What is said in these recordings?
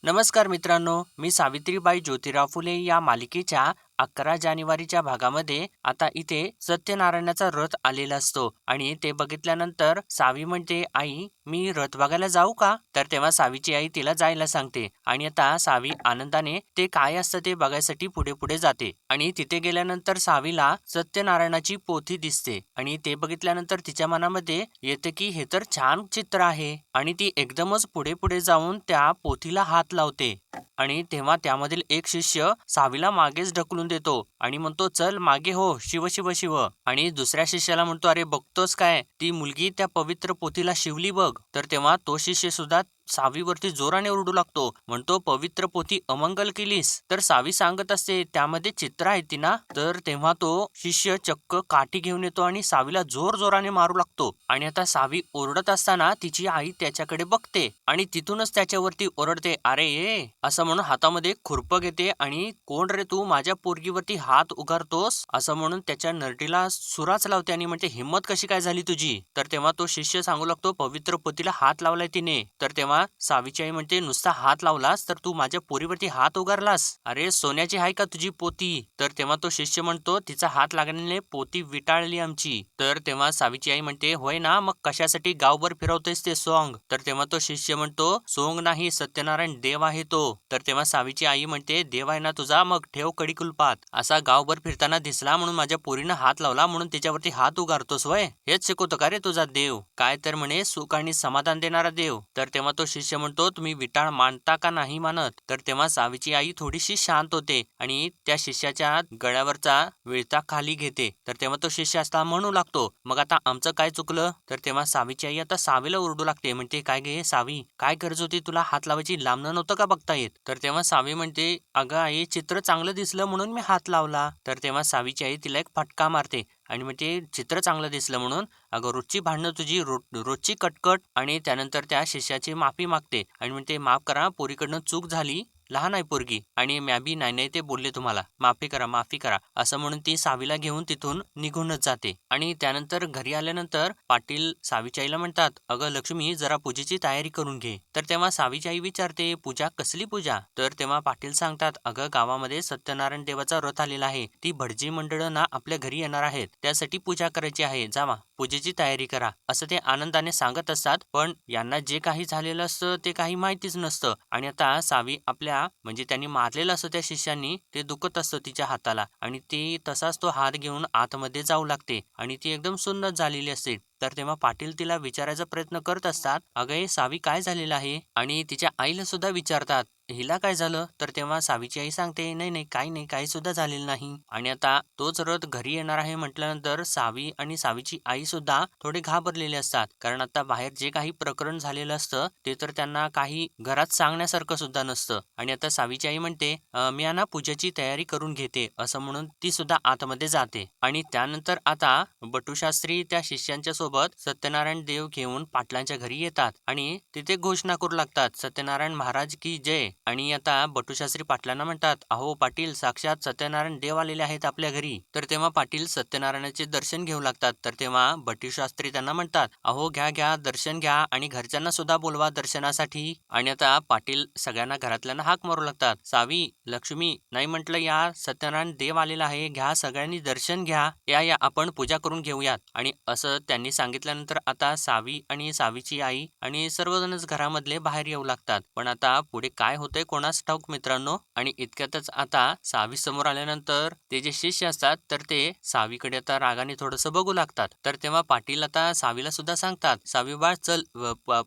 नमस्कार मित्रांनो, मी सावित्रीबाई ज्योतिराव फुले या मालिकेच्या 11 जानेवारीच्या भागामध्ये आता इथे सत्यनारायणाचा रथ आलेला असतो आणि ते बघितल्यानंतर सावी म्हणते, आई मी रथ बघायला जाऊ का? तर तेव्हा सावीची आई तिला जायला सांगते आणि आता सावी आनंदाने ते काय असतं ते बघायसाठी पुढे पुढे जाते आणि तिथे गेल्यानंतर सावीला सत्यनारायणाची पोथी दिसते आणि ते बघितल्यानंतर तिच्या मनामध्ये येते की हे तर छान चित्र आहे आणि ती एकदमच पुढे पुढे जाऊन त्या पोथीला हात लावते आणि तेव्हा त्यामधील एक शिष्य सावीला मागेच ढकलून देतो आणि म्हणतो, चल मागे हो, शिव शिव शिव. आणि दुसऱ्या शिष्याला म्हणतो, अरे बघतोस काय, ती मुलगी त्या पवित्र पोथीला शिवली बघ. तर तेव्हा तो शिष्य सुद्धा सावीवरती जोराने ओरडू लागतो, म्हणतो, पवित्र पोथी अमंगल केलीस. तर सावी सांगत असते, त्यामध्ये चित्र आहे ती ना. तर तेव्हा तो शिष्य चक्क काठी घेऊन येतो आणि सावीला जोर जोराने मारू लागतो आणि आता सावी ओरडत असताना तिची आई त्याच्याकडे बघते आणि तिथूनच त्याच्यावरती ओरडते, अरे ये, असं म्हणून हातामध्ये खुरपं घेते आणि कोण रे तू, माझ्या पोरगीवरती हात उगारतोस, असं म्हणून त्याच्या नरटीला सुराच लावते आणि म्हणते, हिम्मत कशी काय झाली तुझी. तर तेव्हा तो शिष्य सांगू लागतो, पवित्र पोथीला हात लावलाय तिने. तर तेव्हा सावीची आई म्हणते, नुसता हात लावलास तर तू माझ्या पोरीवरती हात उगारलास, अरे सोन्याची आहे का तुझी पोती. तर तेव्हा तो शिष्य म्हणतो, तिचा हात लागल्याने पोती विटाळली आमची. तर तेव्हा सावीची आई म्हणते, होय ना, मग कशासाठी गावभर फिरवतेस ते सोंग. तर तेव्हा तो शिष्य म्हणतो, सोंग नाही, सत्यनारायण देव आहे तो. तर तेव्हा सावीची आई म्हणते, देव आहे ना तुझा, मग ठेव कडी कुलपात. असा गावभर फिरताना दिसला म्हणून माझ्या पोरीनं हात लावला म्हणून त्याच्यावरती हात उगारतोस वय, हेच शिकवतो का रे तुझा देव, काय तर म्हणे सुख आणि समाधान देणारा देव. तर तेव्हा तो शिष्य म्हणतो, तुम्ही विटाळ मानता का नाही मानत. तर तेव्हा सावीची आई थोडीशी शांत होते आणि त्या शिष्याच्या गळ्यावरचा विळता खाली घेते. तर तेव्हा तो शिष्य असता म्हणू लागतो, मग आता आमचं काय चुकलं. तर तेव्हा सावीची आई आता सावीला ओरडू लागते, म्हणते, काय गे सावी, काय गरज होती तुला हात लावायची, लांबणं नव्हतं का बघता येत. तर तेव्हा सावी म्हणते, अगं आई, चित्र चांगलं दिसलं म्हणून मी हात लावला. तर तेव्हा सावीची आई तिला एक फटका मारते आणि म्हणते, चित्र चांगलं दिसलं म्हणून, अगं रोजची भांडणं तुझी, रोजची कटकट. आणि त्यानंतर त्या शिष्याची माफी मागते आणि म्हणते, माफ करा, पोरीकडनं चूक झाली, लहान आहे पोरगी आणि म्या बी नाही नाही ते बोलले तुम्हाला, माफी करा माफी करा, असं म्हणून ती सावीला घेऊन तिथून निघूनच जाते. आणि त्यानंतर घरी आल्यानंतर पाटील सावीच्या आईला म्हणतात, अगं लक्ष्मी, जरा पूजेची तयारी करून घे. तर तेव्हा सावीची आई विचारते, पूजा कसली पूजा. तर तेव्हा पाटील सांगतात, अगं गावामध्ये सत्यनारायण देवाचा रथ आलेला आहे, ती भटजी मंडळं ना आपल्या घरी येणार आहेत, त्यासाठी पूजा करायची आहे, जावा पूजेची तयारी करा, असं ते आनंदाने सांगत असतात. पण यांना जे काही झालेलं असतं ते काही माहितीच नसतं आणि आता सावी आपल्या म्हणजे त्यांनी मारलेलं असतं त्या शिष्यांनी, ते दुखत असतं तिच्या हाताला आणि ती तसाच तो हात घेऊन आतमध्ये जाऊ लागते आणि ती एकदम सुन्नत झालेली असते. तर तेव्हा पाटील तिला विचारायचा प्रयत्न करत असतात, अगं हे सावी काय झालेलं आहे, आणि तिच्या आईला सुद्धा विचारतात, हिला काय झालं. तर तेव्हा सावीची आई सांगते, नाही नाही, काही नाही, काही सुद्धा झालेलं नाही. आणि आता तोच रथ घरी येणार आहे म्हटल्यानंतर सावी आणि सावीची आई सुद्धा थोडे घाबरलेले असतात, कारण आता बाहेर जे काही प्रकरण झालेलं असतं ते तर त्यांना काही घरात सांगण्यासारखं सुद्धा नसतं. आणि आता सावीची आई म्हणते, मी ना पूजेची तयारी करून घेते, असं म्हणून ती सुद्धा आतमध्ये जाते. आणि त्यानंतर आता बटूशास्त्री त्या शिष्यांच्या सोबत सत्यनारायण देव घेऊन पाटलांच्या घरी येतात आणि तिथे घोषणा करू लागतात, सत्यनारायण महाराज की जय. आणि आता बटूशास्त्री पाटलांना म्हणतात, अहो पाटील, साक्षात सत्यनारायण देव आलेले आहेत आपल्या घरी. तर तेव्हा पाटील सत्यनारायणाचे दर्शन घेऊ लागतात. तर तेव्हा बटूशास्त्री त्यांना म्हणतात, अहो घ्या घ्या, दर्शन घ्या आणि घरच्यांना सुद्धा बोलवा दर्शनासाठी. आणि आता पाटील सगळ्यांना घरातल्यांना हाक मारू लागतात, सावी, लक्ष्मी, नाही म्हटलं, या सत्यनारायण देव आलेला आहे, घ्या सगळ्यांनी दर्शन घ्या, या या आपण पूजा करून घेऊयात. आणि असं त्यांनी सांगितल्यानंतर आता सावी आणि सावीची आई आणि सर्वजणच घरामधले बाहेर येऊ लागतात. पण आता पुढे काय होतंय कोणास ठाऊक मित्रांनो. आणि इतक्यातच आता सावी समोर आल्यानंतर ते जे शिष्य असतात तर ते सावीकडे आता रागाने थोडंसं बघू लागतात. तर तेव्हा पाटील आता सावीला सुद्धा सांगतात, सावी बाळ, चल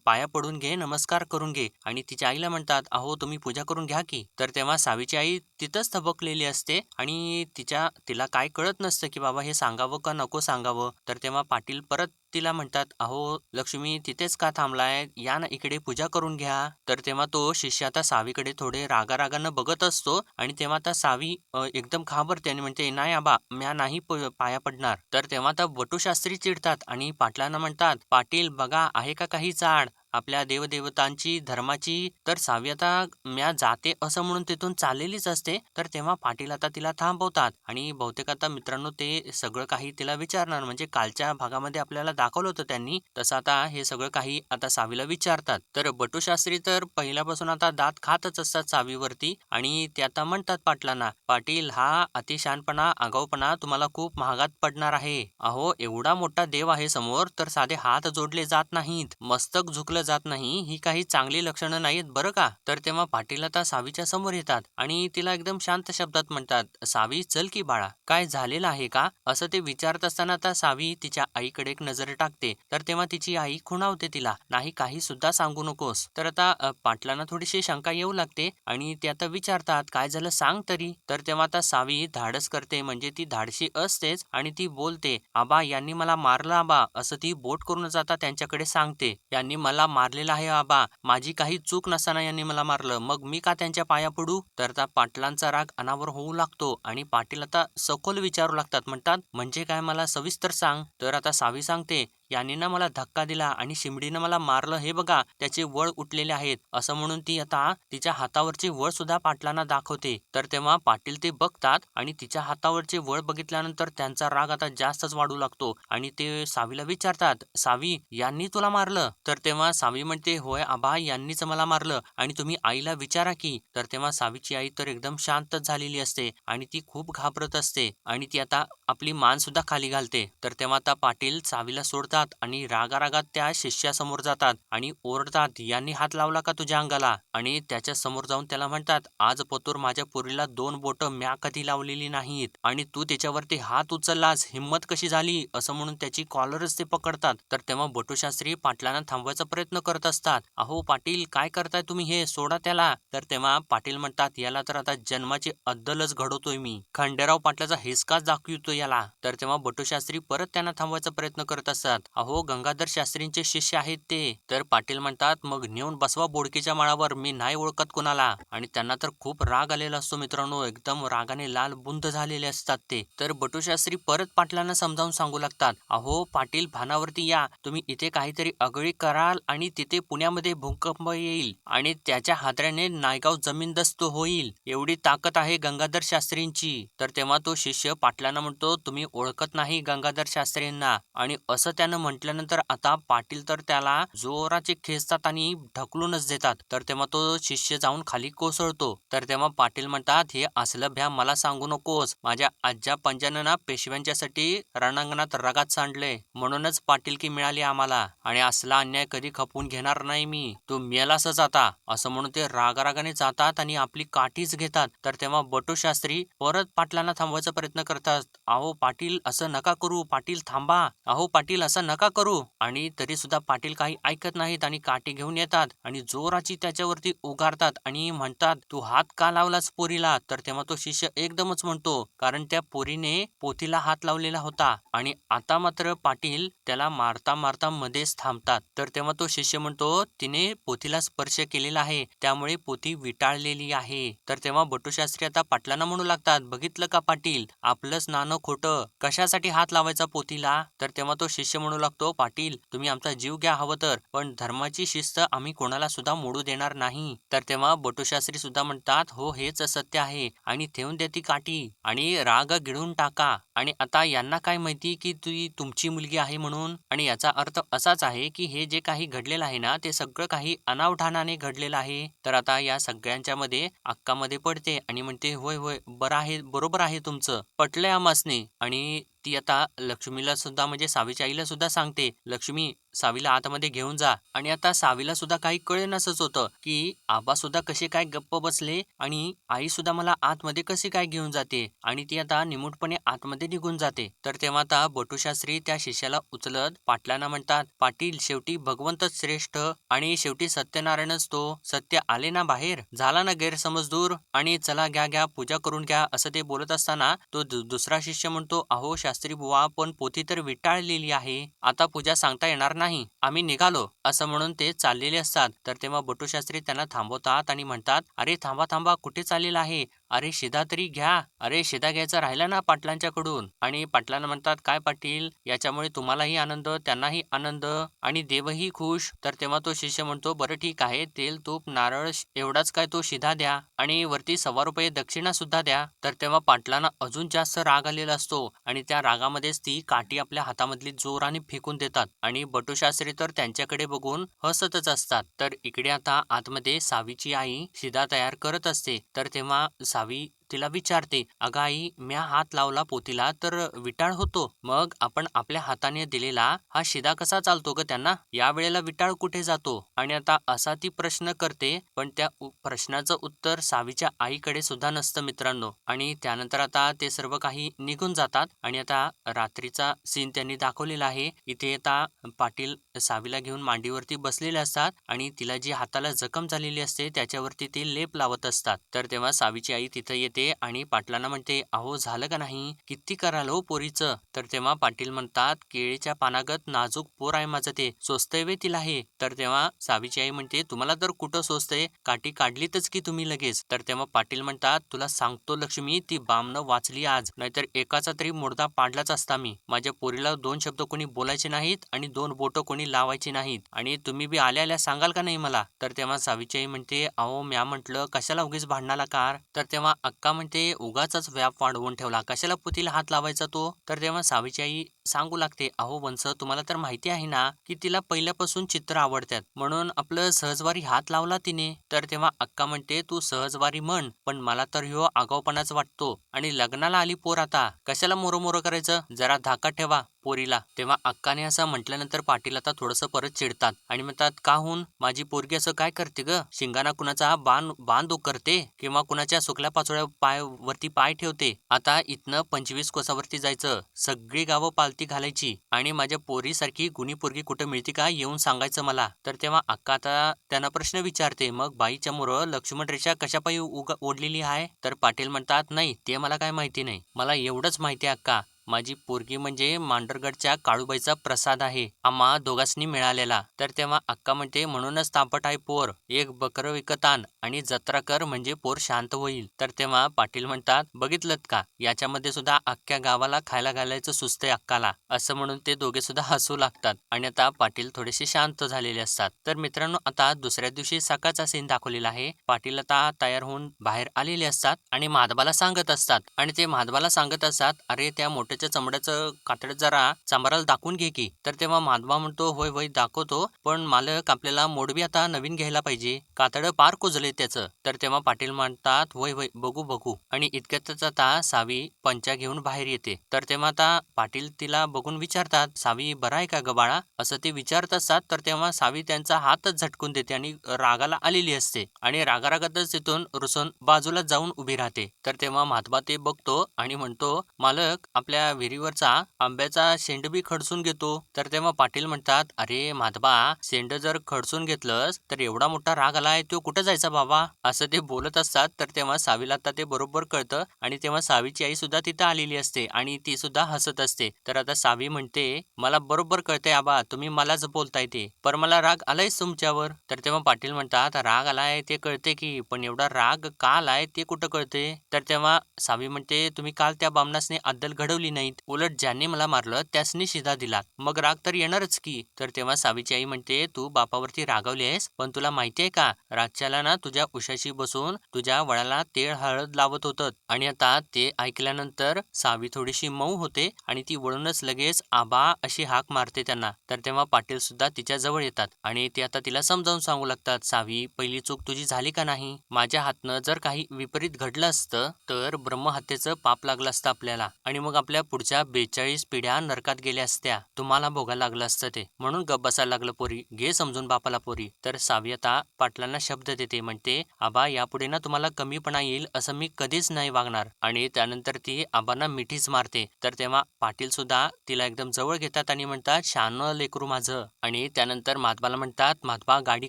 पाया पडून घे, नमस्कार करून घे. आणि तिच्या आईला म्हणतात, अहो तुम्ही पूजा करून घ्या की. तर तेव्हा सावीची आई तिथंच थबकलेली असते आणि तिला काय कळत नसतं की बाबा हे सांगावं का नको सांगावं. तर तेव्हा पाटील परत तिला म्हणतात, अहो लक्ष्मी, तिथेच का थांबलाय, या ना इकडे, पूजा करून घ्या. तर तेव्हा तो शिष्य आता सावीकडे थोडे रागारागानं बघत असतो आणि तेव्हा आता सावी एकदम घाबरते आणि म्हणते, नाही आबा, म्या नाही पाया पडणार. तर तेव्हा आता बटूशास्त्री चिडतात आणि पाटलांना म्हणतात, पाटील बघा, आहे का काही चाड, आपल्या देवदेवतांची धर्माची. तर सावी आता म्या जाते असं म्हणून तिथून चाललेलीच असते. तर तेव्हा पाटील आता तिला थांबवतात आणि बहुतेक आता मित्रांनो ते सगळं काही तिला विचारणार, म्हणजे कालच्या भागामध्ये आपल्याला दाखवलं होतं त्यांनी तसं आता हे सगळं काही आता सावीला विचारतात. तर बटू शास्त्री तर पहिल्यापासून आता दात खातच असतात सावीवरती आणि ते आता म्हणतात पाटलांना, पाटील हा अतिशहाणपणा आगाऊपणा तुम्हाला खूप महागात पडणार आहे. अहो एवढा मोठा देव आहे समोर तर साधे हात जोडले जात नाहीत, मस्तक झुकलं जात नाही, ही काही चांगली लक्षणं नाहीत बरं का. तर तेव्हा पाटील आता सावीच्या समोर येतात आणि तिला एकदम शांत शब्दात म्हणतात, सावी चल की बाळा, काय झालेलं आहे का असं ते विचारत असताना आता सावी तिच्या आईकडे एक नजर टाकते. तर तेव्हा तिची आई खुणावते तिला, नाही काही सुद्धा सांगू नकोस. तर आता पाटलांना थोडीशी शंका येऊ लागते आणि ते आता विचारतात काय झालं सांग तरी. तर तेव्हा आता सावी धाडस करते, म्हणजे ती धाडशी असतेच आणि ती बोलते, आबा यांनी मला मारलं आबा, असं ती बोट करून जाता त्यांच्याकडे सांगते. यांनी मला मारलेलं आहे आबा, माझी काही चूक नसताना यांनी मला मारलं, मग मी का त्यांच्या पाया पडू. तर आता पाटलांचा राग अनावर होऊ लागतो आणि पाटील आता सखोल विचारू लागतात, म्हणतात म्हणजे काय मला सविस्तर सांग. तर आता सावी सांगते, यांनी ना मला धक्का दिला आणि शिमडीनं मला मारलं, हे बघा त्याचे वळ उठलेले आहेत, असं म्हणून ती आता तिच्या हातावरचे वळ सुद्धा पाटलांना दाखवते. तर तेव्हा पाटील ते बघतात आणि तिच्या हातावरचे वळ बघितल्यानंतर त्यांचा राग आता जास्तच वाढू लागतो आणि ते सावीला विचारतात, सावी यांनी तुला मारलं. तर तेव्हा सावी म्हणते, होय आबा यांनीच मला मारलं आणि तुम्ही आईला विचारा की. तर तेव्हा सावीची आई तर एकदम शांतच झालेली असते आणि ती खूप घाबरत असते आणि ती आता आपली मान सुद्धा खाली घालते. तर तेव्हा आता पाटील सावीला सोडतात आणि रागारागात त्या शिष्यासमोर जातात आणि ओरडतात, यांनी हात लावला का तुझ्या अंगाला. आणि त्याच्या समोर जाऊन त्याला म्हणतात, आज पतूर माझ्या पोरीला 2 बोटं म्या कधी लावलेली नाहीत आणि तू त्याच्यावरती हात उचललास, हिंमत कशी झाली, असं म्हणून त्याची कॉलरच ते पकडतात. तर तेव्हा बटू शास्त्री पाटलांना थांबवायचा प्रयत्न करत असतात, अहो पाटील काय करताय तुम्ही, हे सोडा त्याला. तर तेव्हा पाटील म्हणतात, याला तर आता जन्माची अद्दलच घडवतोय मी, खंडेराव पाटलाचा हिसकाच दाखवितो याला. तर तेव्हा बटू शास्त्री परत त्यांना थांबवायचा प्रयत्न करत असतात, अहो गंगाधर शास्त्रींचे शिष्य आहेत ते. तर पाटील म्हणतात, मग नेऊन बसवा बोडकीच्या माळावर, मी नाही ओळखत कुणाला. आणि त्यांना तर खूप राग आलेला असतो मित्रांनो, एकदम रागाने लाल बुंद झालेले असतात ते. तर बटू शास्त्री परत पाटलांना समजावून सांगू लागतात, अहो पाटील भानावरती या, तुम्ही इथे काहीतरी आगळी कराल आणि तिथे पुण्यामध्ये भूकंप येईल आणि त्याच्या हादऱ्याने नायगाव जमीनदस्त होईल, एवढी ताकद आहे गंगाधर शास्त्रींची. तर तेव्हा तो शिष्य पाटलांना म्हणतो, तुम्ही ओळखत नाही गंगाधर शास्त्रींना. आणि असं त्यानं म्हटल्यानंतर आता पाटील तर त्याला जोराचे खेचतात आणि ढकलूनच देतात. तर तेव्हा तो शिष्य जाऊन खाली कोसळतो. तर तेव्हा पाटील म्हणतात, हे असलं भ्या मला सांगू नकोस, माझ्या आज्या पंजानं ना पेशव्यांच्यासाठी रणांगणात रगात सांडले, म्हणूनच पाटीलकी मिळाली आम्हाला आणि असला अन्याय कधी खपवून घेणार नाही मी, तू मेलासच आता, असं म्हणून ते रागारागाने जातात आणि आपली काठीच घेतात. तर तेव्हा बटू शास्त्री परत पाटलांना थांबवायचा प्रयत्न करतात, अहो पाटील असं नका करू, पाटील थांबा, अहो पाटील असं नका करू. आणि तरी सुद्धा पाटील काही ऐकत नाहीत आणि काठी घेऊन येतात आणि जोराची त्याच्यावरती उगारतात आणि म्हणतात, तू हात का लावलास पोरीला. तर तेव्हा तो शिष्य एकदमच म्हणतो, कारण त्या पोरीने पोथीला हात लावलेला होता आणि आता मात्र पाटील त्याला मारता मारता मध्येच थांबतात. तर तेव्हा तो शिष्य म्हणतो, तिने पोथीला स्पर्श केलेला आहे त्यामुळे पोथी विटाळलेली आहे. तर तेव्हा बटू शास्त्री आता पाटलांना म्हणू लागतात, बघितलं का पाटील, आपलंच नाणं खोटं, कशासाठी हात लावायचा पोथीला. तर तेव्हा तो शिष्य म्हणू लागतो, पाटील तुम्ही आमचा जीव घ्या हवं तर, पण धर्माची शिस्त आम्ही कोणाला सुद्धा मोडू देणार नाही. तर तेव्हा बटू शास्त्री सुद्धा म्हणतात, हो हेच सत्य आहे आणि ठेवून द्या ती काठी आणि राग गिळून टाका. आणि आता यांना काय माहिती की ती तुमची मुलगी आहे म्हणून, आणि याचा अर्थ असाच आहे की हे जे काही घडलेलं आहे ना ते सगळं काही अनावधानाने घडलेलं आहे. तर आता या सगळ्यांच्या मध्ये अक्का मध्ये पडते आणि म्हणते, होय होय बरं आहे, बरोबर आहे तुमचं, पटलंय आमासने. आणि ती आता लक्ष्मीला सुद्धा, म्हणजे सावीच्या आईला सुद्धा सांगते, लक्ष्मी सावीला आतमध्ये घेऊन जा. आणि आता सावीला सुद्धा काही कळेनासच होतं की आबा सुद्धा कसे काय गप्प बसले आणि आई सुद्धा मला आतमध्ये कसे काय घेऊन जाते, आणि ती आता निमूटपणे आतमध्ये निघून जाते. तर तेव्हा आता बटू शास्त्री त्या शिष्याला उचलत पाटलांना म्हणतात, पाटील शेवटी भगवंतच श्रेष्ठ आणि शेवटी सत्यनारायणच तो, सत्य आले ना बाहेर, झाला ना गैरसमज दूर, आणि चला घ्या घ्या पूजा करून घ्या. असं ते बोलत असताना तो दुसरा शिष्य म्हणतो, अहो शास्त्री बुवा पण पोथी तर विटाळलेली आहे, आता पूजा सांगता येणार नाही, आम्ही निघालो, असं म्हणून ते चाललेले असतात. तर तेव्हा बटू शास्त्री त्यांना थांबवतात आणि म्हणतात, अरे थांबा थांबा, कुठे चाललेला आहे, अरे शिदा तरी घ्या. अरे शिदा घ्यायचा राहिला ना पाटलांच्याकडून. आणि पाटलांना म्हणतात, काय पाटील, याच्यामुळे तुम्हालाही आनंद, त्यांनाही आनंद आणि देवही खुश. तर तेव्हा तो शिष्य म्हणतो, बरं ठीक आहे, तेल तूप नारळ एवढाच काय तो शिधा द्या आणि वरती ₹1.25 दक्षिणा सुद्धा द्या. तर तेव्हा पाटलांना अजून जास्त राग आलेला असतो आणि त्या रागामध्येच ती काठी आपल्या हातामधली जोराने फेकून देतात आणि बटूशास्त्री तर त्यांच्याकडे बघून हसतच असतात. तर इकडे आता आतमध्ये सावीची आई शिदा तयार करत असते. तर तेव्हा सावी तिला विचारते, अगं आई, म्या हात लावला पोतीला तर विटाळ होतो, मग आपण आपल्या हाताने दिलेला हा शिदा कसा चालतो ग त्यांना, या वेळेला विटाळ कुठे जातो? आणि आता असा ती प्रश्न करते, पण त्या प्रश्नाचं उत्तर सावीच्या आईकडे सुद्धा नसतं मित्रांनो. आणि त्यानंतर आता ते सर्व काही निघून जातात आणि आता रात्रीचा सीन त्यांनी दाखवलेला आहे. इथे आता पाटील सावीला घेऊन मांडीवरती बसलेले असतात आणि तिला जी हाताला जखम झालेली असते त्याच्यावरती ते लेप लावत असतात. तर तेव्हा सावीची आई तिथं येते आणि पाटलांना म्हणते, अहो झालं का नाही, किती कराल हो पोरीचं? तर तेव्हा पाटील म्हणतात, केळीच्या पानागत नाजूक पोर आहे माझं, ते सोचतंय वे तिला हे. तर तेव्हा सावीची आई म्हणते, तुम्हाला तर कुठं सोचतंय, काठी काढलीतच की तुम्ही लगेच. तर तेव्हा पाटील म्हणतात, तुला सांगतो लक्ष्मी, ती बामनं वाचली आज, नाहीतर एकाचा तरी मुर्दा पाडलाच असता मी. माझ्या पोरीला 2 शब्द कोणी बोलायचे नाहीत आणि 2 बोटं कोणी लावायची नाहीत आणि तुम्ही बी आल्या आल्या सांगाल का नाही मला? तर तेव्हा सावीची आई म्हणते, अहो म्या म्हटलं कशाला उगीच भांडणाला कार? तर तेव्हा अक्का म्हणते, उगाचच व्याप वाढवून ठेवला, कशाला पुतीला हात लावायचा तो? तर तेव्हा सावीची आई सांगू लागते, अहो वंश, तुम्हाला तर माहिती आहे ना की तिला पहिल्यापासून चित्र आवडतात, म्हणून आपलं सहजवारी हात लावला तिने. तर तेव्हा अक्का म्हणते, तू सहजवारी म्हण, पण मला तर ह्यो आगाऊपणाच वाटतो आणि लग्नाला आली पोर, आता कशाला मोरं करायचं, जरा धाका ठेवा पोरीला. तेव्हा अक्काने असं म्हटल्यानंतर पाटील आता थोडंसं परत चिडतात आणि म्हणतात, काहून माझी पोरगी असं काय करते ग? शिंगाना कुणाचा बांध करते किंवा कुणाच्या सुकल्या पाचोळ्या वरती पाय ठेवते? आता इथनं 25 कोसावरती जायचं, सगळी गावं पालती घालायची आणि माझ्या पोरीसारखी गुणी पोरगी कुठं मिळते का, येऊन सांगायचं मला. तर तेव्हा अक्का आता त्यांना प्रश्न विचारते, मग बाईच्या मुरं लक्ष्मण रेषा कशापायी ओढलेली आहे? तर पाटील म्हणतात, नाही ते मला काय माहिती नाही, मला एवढंच माहिती आहे अक्का, माझी पोरगी म्हणजे मांडरगडच्या काळूबाईचा प्रसाद आहे, आम्हा दोघांनी मिळालेला. तर तेव्हा अक्का म्हणते, म्हणूनच तापट आहे पोर, एक बकरं विकत आण आणि जत्रा कर, म्हणजे पोर शांत होईल. तर तेव्हा पाटील म्हणतात, बघितलत का, याच्यामध्ये सुद्धा अख्ख्या गावाला खायला घालायचं सुचतंय अक्काला, असं म्हणून ते दोघे सुद्धा हसू लागतात आणि आता पाटील थोडेसे शांत झालेले असतात. तर मित्रांनो, आता दुसऱ्या दिवशी सकाळचा सीन दाखवलेला आहे. पाटील आता तयार होऊन बाहेर आलेले असतात आणि माधवाला सांगत असतात आणि ते माधवाला सांगत असतात, अरे त्या मोठ्याच्या चमड्याचं कातड जरा चांबाराला दाखवून घे की. तर तेव्हा माधवा म्हणतो, होय होय दाखवतो, पण मालक आपल्याला मोडबी आता नवीन घ्यायला पाहिजे, कातड पार कुजले त्याचं. तर तेव्हा पाटील म्हणतात, होय होय बघू बघू. आणि इतक्यातच आता सावी पंचा घेऊन बाहेर येते. तर तेव्हा आता पाटील तिला बघून विचारतात, सावी बरं आहे का ग बाळा, असं ते विचारत असतात. तर तेव्हा सावी त्यांचा हातच झटकून देते आणि रागाला आलेली असते आणि रागारागातच तिथून रुसून बाजूला जाऊन उभी राहते. तर तेव्हा माधवा ते बघतो आणि म्हणतो, मालक आपल्या विहिरीवरचा आंब्याचा शेंड बी खडसून घेतो. तर तेव्हा पाटील म्हणतात, अरे माधवा, शेंड जर खडसून घेतलंस तर एवढा मोठा राग आलाय, तो कुठं जायचा बाबा, असं ते बोलत असतात. तर तेव्हा सावीला आता ते बरोबर कळतं आणि तेव्हा सावीची आई सुद्धा तिथं आलेली असते आणि ती सुद्धा हसत असते. तर आता सावी म्हणते, मला बरोबर कळतंय आबा, तुम्ही मलाच बोलताय ते, पण मला राग आलायच तुमच्यावर. तर तेव्हा पाटील म्हणतात, राग आलाय ते कळते की, पण एवढा राग का आलाय ते कुठं कळते? तर तेव्हा सावी म्हणते, तुम्ही काल त्या बामणासने अद्दल घडवली नाहीत, उलट ज्यांनी मला मारलं त्यासनी शिधा दिला, मग राग तर येणारच की. तर तेव्हा सावीची आई म्हणते, तू बापावरती रागावलीस, पण तुला माहितीये का, रातच्याला ना तुझ्या उशाशी बसून तुझ्या वळाला तेल हळद लावत होतं. आणि आता ते ऐकल्यानंतर सावी थोडीशी मऊ होते आणि ती वळूनच लगेच आबा अशी हाक मारते त्यांना. तर तेव्हा पाटील सुद्धा तिच्या जवळ येतात आणि ते आता तिला समजावून सांगू लागतात, सावी पहिली चूक तुझी झाली का नाही, माझ्या हातनं जर काही विपरीत घडलं असतं तर ब्रह्महत्येचं पाप लागलं असतं आपल्याला आणि मग आपल्या पुढच्या 42 पिढ्या नरकात गेल्या असत्या, तुम्हाला भोगायला लागलं असतं ते, म्हणून गप बसायला लागलं पोरी, घे समजून बापाला पोरी. तर सावी आता पाटलांना शब्द देते, म्हणते, आबा यापुढे ना तुम्हाला कमीपणा येईल असं मी कधीच नाही वागणार. आणि त्यानंतर ती आबांना मिठीच मारते. तर तेव्हा पाटील सुद्धा तिला एकदम जवळ घेतात आणि म्हणतात, शहाणं लेकरू माझं. आणि त्यानंतर माधवाला म्हणतात, माधवा गाडी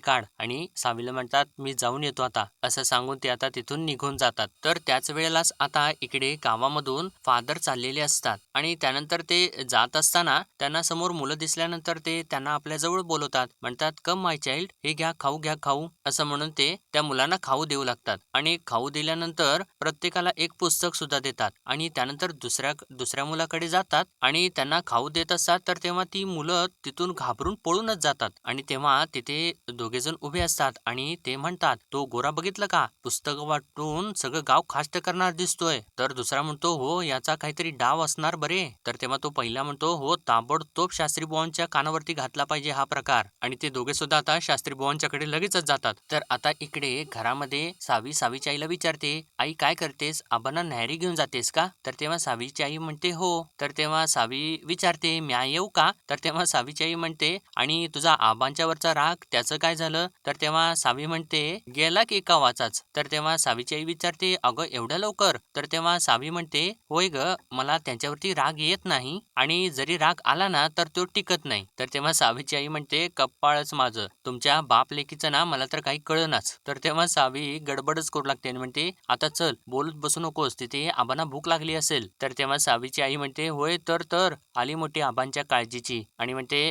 काढ, आणि सावीला म्हणतात, मी जाऊन येतो आता, असं सांगून ते आता तिथून निघून जातात. तर त्याच वेळेलाच आता इकडे गावामधून फादर चाललेले असतात असतात आणि त्यानंतर ते जात असताना त्यांना समोर मुलं दिसल्यानंतर ते त्यांना आपल्या जवळ बोलवतात. म्हणतात, कम माय चाइल्ड, हे घ्या खाऊ असं म्हणून ते त्या मुलांना खाऊ देऊ लागतात आणि खाऊ दिल्यानंतर प्रत्येकाला एक पुस्तक सुद्धा देतात आणि त्यानंतर दुसऱ्या मुलाकडे जातात आणि त्यांना खाऊ देत असतात. तर तेव्हा ती मुलं तिथून घाबरून पळूनच जातात आणि तेव्हा तिथे दोघेजण उभे असतात आणि ते म्हणतात, तो गोरा बघितलं का, पुस्तक वाटून सगळं गाव खाष्ट करणार दिसतोय. तर दुसरा म्हणतो, हो याचा काहीतरी डाव असणार बरे. तर तेव्हा तो पहिला म्हणतो, हो ताबडतोब शास्त्री बुवांच्या कानावरती घातला पाहिजे हा प्रकार. आणि ते दोघे सुद्धा आता शास्त्री बुवांच्याकडे लगेचच जातात. तर आता इकडे घरामध्ये सावी सावीच्या आईला विचारते, आई काय करतेस, आबांना न्याहारी घेऊन जातेस का? तर तेव्हा सावीची आई म्हणते हो. तर तेव्हा सावी विचारते, म्या येऊ का? तर तेव्हा सावीची आई म्हणते, आणि तुझा आबांच्या वरचा राग त्याचं काय झालं? तर तेव्हा सावी म्हणते, गेला की एका वाचाच. तर तेव्हा सावीची आई विचारते, अगं एवढ्या लवकर? तर तेव्हा सावी म्हणते, होय ग, मला त्यांच्यावरती राग येत नाही आणि जरी राग आला ना तर तो टिकत नाही. तर तेव्हा सावीची आई म्हणते, कप्पाळच माझं, तुमच्या बाप लेकीचं ना मला तर काही कळनाच. तर तेव्हा सावी गडबडच करू लागते आणि म्हणते, आता चल बोलत बसू नकोस, तिथे आबांना भूक लागली असेल. तर तेव्हा सावीची आई म्हणते, होय तर आली मोठी आबांच्या काळजीची. आणि म्हणते,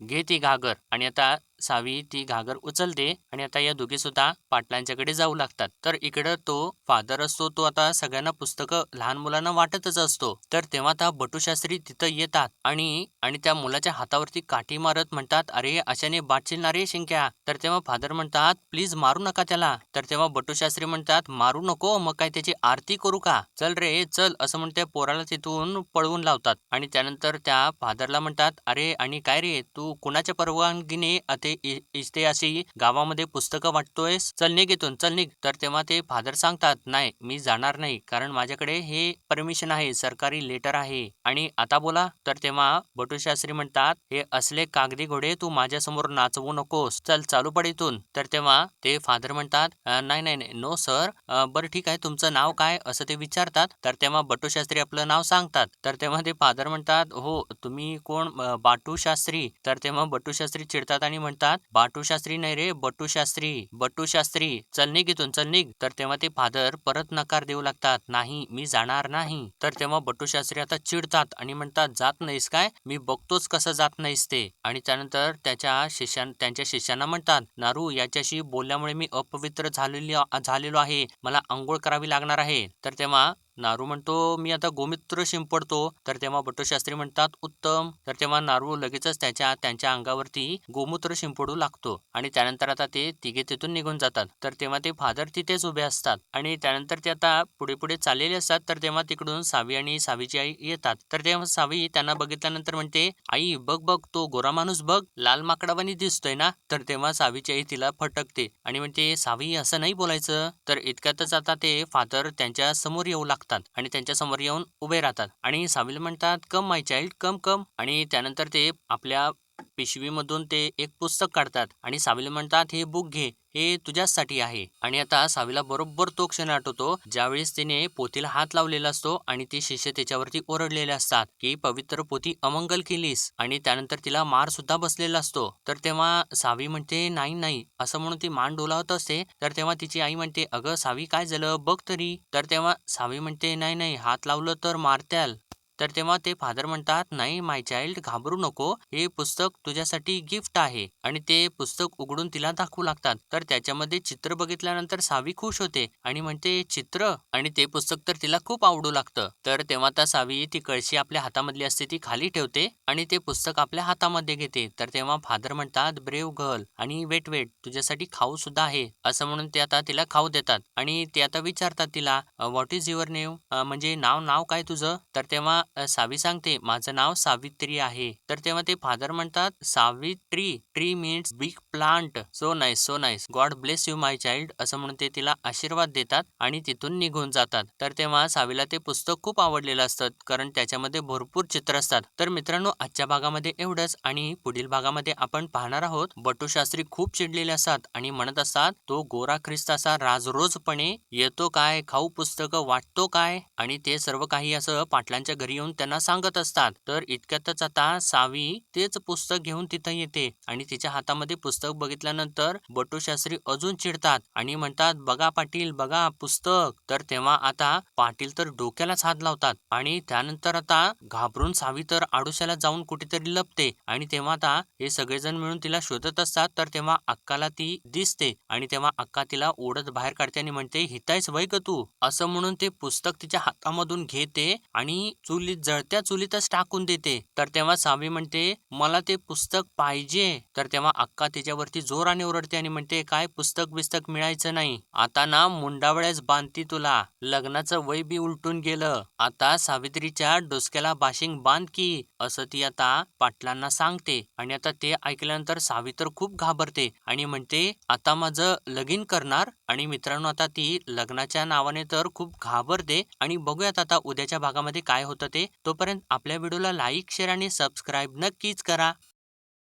घे ती घागर. आणि आता सावी ती घागर उचलते आणि आता या दोघी सुद्धा पाटलांच्याकडे जाऊ लागतात. तर इकडं तो फादर असतो, तो आता सगळ्यांना पुस्तकं लहान मुलांना वाटतच असतो. तर तेव्हा आता बटूशास्त्री तिथं येतात आणि आणि त्या मुलाच्या हातावरती काठी मारत म्हणतात, अरे अशाने बाटशील ना रे शिंक्या. तर तेव्हा फादर म्हणतात, प्लीज मारू नका त्याला. तर तेव्हा बटूशास्त्री म्हणतात, मारू नको, मग काय त्याची आरती करू का, चल रे चल, असं म्हणून त्या पोराला तिथून पळवून लावतात. आणि त्यानंतर त्या फादरला म्हणतात, अरे आणि काय रे, तू कुणाच्या परवानगीने इथे अशी गावामध्ये पुस्तकं वाटतोयस, चल निघ इथून, चल निघ. तर तेव्हा ते फादर सांगतात, नाही मी जाणार नाही, कारण माझ्याकडे हे परमिशन आहे, सरकारी लेटर आहे. आणि आता बोला. तर तेव्हा बटूशास्त्री म्हणतात, हे असले कागदी घोडे तू माझ्यासमोर नाचवू नकोस, चल चालू पड इथून. तर तेव्हा ते फादर म्हणतात, नाही नाही नाही, नो सर, बरं ठीक आहे, तुमचं नाव काय असं ते विचारतात. तर तेव्हा बटूशास्त्री आपलं नाव सांगतात. तर तेव्हा ते फादर म्हणतात, हो तुम्ही कोण, बाटूशास्त्री. तर तेव्हा बटूशास्त्री चिडतात आणि म्हणतात, बाटूशास्त्री नाही रे, बटूशास्त्री, चल निघ इथून, चल निघ. तर तेव्हा ते फादर परत नकार देऊ लागतात, नाही मी जाणार नाही. तर तेव्हा बटूशास्त्री आता चिडतात आणि म्हणतात, जात नाहीस काय, मी बघतोच कसं जात नाहीस ते. आणि त्यानंतर त्यांच्या शिष्यांना म्हणतात, नारू याच्याशी बोलल्यामुळे मी अपवित्र झालेलो आहे, मला आंघोळ करावी लागणार आहे. तर तेव्हा नारू म्हणतो, मी आता गोमूत्र शिंपडतो. तर तेव्हा बटूशास्त्री म्हणतात, उत्तम. तर तेव्हा नारू लगेचच त्यांच्या अंगावरती गोमूत्र शिंपडू लागतो आणि त्यानंतर आता ते तिघे तिथून निघून जातात. तर तेव्हा ते फादर तिथेच उभे असतात आणि त्यानंतर ते आता पुढे पुढे चाललेले असतात. तर तेव्हा तिकडून सावी आणि सावीची आई येतात. तर तेव्हा सावी त्यांना बघितल्यानंतर म्हणते, आई बघ बघ, तो गोरा माणूस बघ, लाल माकडावानी दिसतोय ना. तर तेव्हा सावीची आई तिला फटकते आणि म्हणते, सावी असं नाही बोलायचं. तर इतक्यातच आता ते फादर त्यांच्या समोर येऊ लागतात आणि त्यांच्या समोर येऊन उभे राहतात आणि सावीला म्हणतात, कम माय चाइल्ड, कम. आणि त्यानंतर ते आपल्या पिशवीमधून ते एक पुस्तक काढतात आणि सावीला म्हणतात, हे बुक घे, हे तुझ्यासाठी आहे. आणि आता सावीला बरोबर तो क्षण आठवतो ज्यावेळेस तिने पोथीला हात लावलेला असतो आणि ती शिष्य त्याच्यावरती ओरडलेले असतात की पवित्र पोथी अमंगल केलीस. आणि त्यानंतर तिला मार सुद्धा बसलेला असतो. तर तेव्हा सावी म्हणते, नाही नाही, असं म्हणून ती मान डोलावत असते. तर तेव्हा तिची आई म्हणते, अगं सावी काय झालं बघ तरी. तर तेव्हा सावी म्हणते, नाही नाही, हात लावलं तर मारत्याल. तर तेव्हा ते फादर म्हणतात, नाही माय चाइल्ड, घाबरू नको, हे पुस्तक तुझ्यासाठी गिफ्ट आहे. आणि ते पुस्तक उघडून तिला दाखवू लागतात. तर त्याच्यामध्ये चित्र बघितल्यानंतर सावी खुश होते आणि म्हणते, चित्र, आणि ते पुस्तक तर तिला खूप आवडू लागतं. तर तेव्हा आता सावी ती कळशी आपल्या हातामधली असते ती खाली ठेवते आणि ते पुस्तक आपल्या हातामध्ये घेते. तर तेव्हा फादर म्हणतात, ब्रेव गर्ल, आणि वेट तुझ्यासाठी खाऊ सुद्धा आहे, असं म्हणून ते आता तिला खाऊ देतात. आणि ते आता विचारतात तिला, व्हॉट इज युअर नेम, म्हणजे नाव काय तुझं. तर तेव्हा सावी सांगते, माझं नाव सावित्री आहे. तर तेव्हा ते फादर म्हणतात, Savitri, tree means big plant, so nice, God bless you my child, असं म्हणून ते तिला आशीर्वाद देतात आणि तिथून निघून जातात. तर तेव्हा सावीला ते पुस्तक खूप आवडलेलं असतं, कारण त्याच्यामध्ये भरपूर चित्र असतात. तर मित्रांनो, आजच्या भागामध्ये एवढंच आणि पुढील भागामध्ये आपण पाहणार आहोत, बटूशास्त्री खूप चिडलेले असतात आणि म्हणत असतात, तो गोरा ख्रिस्त असा राजरोजपणे येतो काय, खाऊ पुस्तकं वाटतो काय, आणि ते सर्व काही असं पाटलांच्या घरी घरी येऊन त्यांना सांगत असतात. तर इतक्यातच आता सावी तेच पुस्तक घेऊन तिथं येते आणि तिच्या हातामध्ये पुस्तक बघितल्यानंतर बटू शास्त्री अजून चिडतात आणि म्हणतात, बघा पाटील बघा पुस्तक. तर तेव्हा आता पाटील तर डोक्यालाच हात लावतात आणि त्यानंतर आता घाबरून सावी तर आडोशाला जाऊन कुठेतरी लपते आणि तेव्हा आता हे सगळेजण मिळून तिला शोधत असतात. तर तेव्हा अक्काला ती दिसते आणि तेव्हा अक्का तिला ओढत बाहेर काढते आणि म्हणते, हितायच वय ग तू, असं म्हणून ते पुस्तक तिच्या हातामधून घेते आणि जळत्या चुलीतच टाकून देते. तर तेव्हा सावी म्हणते, मला ते पुस्तक पाहिजे. तर तेव्हा अक्का तिच्यावरती जोराने ओरडते आणि म्हणते, काय पुस्तक बिस्तक मिळायचं नाही, आता ना मुंडावळ्याच बांधती तुला, लग्नाचं वय बी उलटून गेलं, आता सावित्रीच्या डोसक्याला बाशिंग बांध की, असं ती आता पाटलांना सांगते. आणि आता ते ऐकल्यानंतर सावी तर खूप घाबरते आणि म्हणते, आता माझं लगीन करणार. आणि मित्रांनो आता ती लग्नाच्या नावाने तर खूप घाबरते आणि बघूयात आता उद्याच्या भागामध्ये काय होतं ते. तोपर्यंत आपल्या व्हिडिओला लाईक शेअर आणि सबस्क्राईब नक्कीच करा.